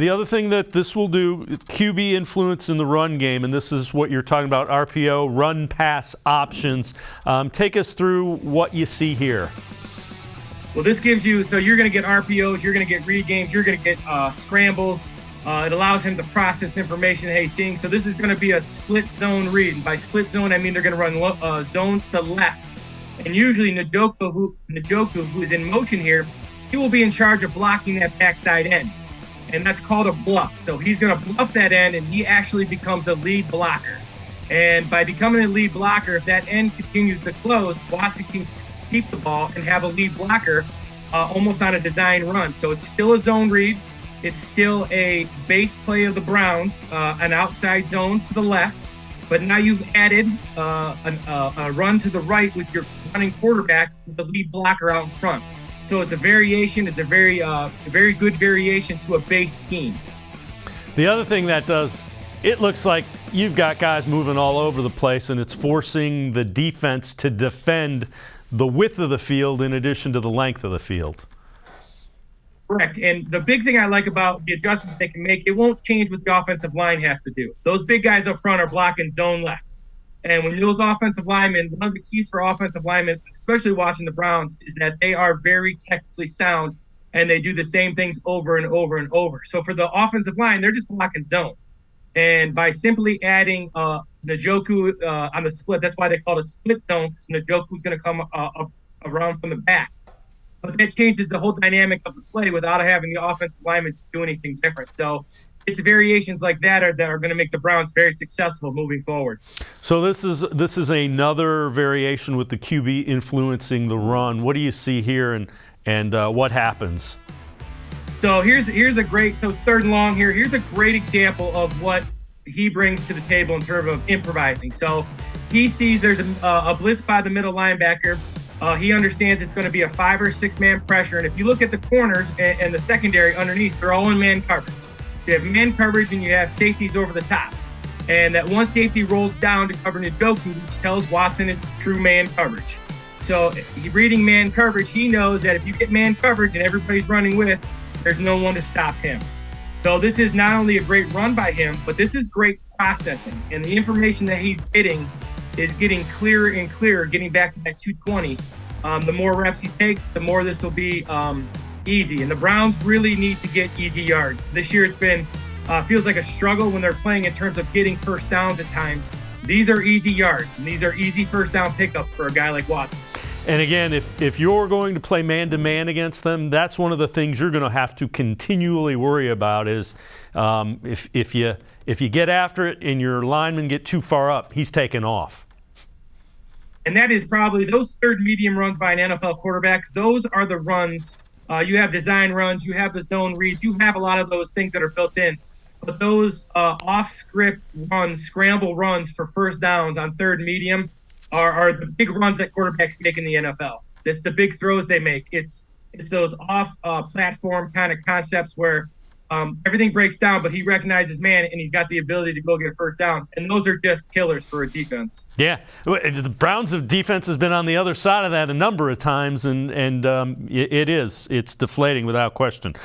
The other thing that this will do, QB influence in the run game, and this is what you're talking about, RPO, run-pass options. Take us through what you see here. Well, this gives you, so you're going to get RPOs, you're going to get read games, you're going to get scrambles. It allows him to process information that he's seeing. So this is going to be a split zone read. And by split zone, I mean they're going to run zone to the left. And usually Njoku, who is in motion here, he will be in charge of blocking that backside end. And that's called a bluff. So he's going to bluff that end, and he actually becomes a lead blocker. And by becoming a lead blocker, if that end continues to close, Watson can keep the ball and have a lead blocker almost on a design run. So it's still a zone read. It's still a base play of the Browns, an outside zone to the left. But now you've added a run to the right with your running quarterback with the lead blocker out in front. So it's a variation. It's a very good variation to a base scheme. The other thing that does, it looks like you've got guys moving all over the place, and it's forcing the defense to defend the width of the field in addition to the length of the field. Correct. And the big thing I like about the adjustments they can make, it won't change what the offensive line has to do. Those big guys up front are blocking zone left. And when those offensive linemen, one of the keys for offensive linemen, especially watching the Browns, is that they are very technically sound and they do the same things over and over and over. So for the offensive line, they're just blocking zone. And by simply adding Njoku on the split, that's why they call it a split zone, because Njoku's going to come up around from the back. But that changes the whole dynamic of the play without having the offensive linemen do anything different. So it's variations like that are going to make the Browns very successful moving forward. So this is another variation with the QB influencing the run. What do you see here, and what happens? So here's a great, so it's third and long here. Here's a great example of what he brings to the table in terms of improvising. So he sees there's a blitz by the middle linebacker. He understands it's going to be a 5 or 6 man pressure. And if you look at the corners and the secondary underneath, they're all in man coverage. So you have man coverage and you have safeties over the top. And that one safety rolls down to cover Njoku, which tells Watson it's true man coverage. So reading man coverage, he knows that if you get man coverage and everybody's running with, there's no one to stop him. So this is not only a great run by him, but this is great processing. And the information that he's getting is getting clearer and clearer, getting back to that 220. The more reps he takes, the more this will be easy. And the Browns really need to get easy yards. This year it's been feels like a struggle when they're playing in terms of getting first downs at times. These are easy yards, and these are easy first down pickups for a guy like Watson. And again, if you're going to play man-to-man against them, that's one of the things you're going to have to continually worry about is if you get after it and your linemen get too far up, he's taken off. And that is probably those third medium runs by an NFL quarterback. Those are the runs. You have design runs, you have the zone reads, you have a lot of those things that are built in. But those off-script runs, scramble runs for first downs on third medium are the big runs that quarterbacks make in the NFL. It's the big throws they make. It's those off-platform kind of concepts where everything breaks down, but he recognizes man, and he's got the ability to go get a first down. And those are just killers for a defense. Yeah, the Browns' defense has been on the other side of that a number of times, and it's deflating without question.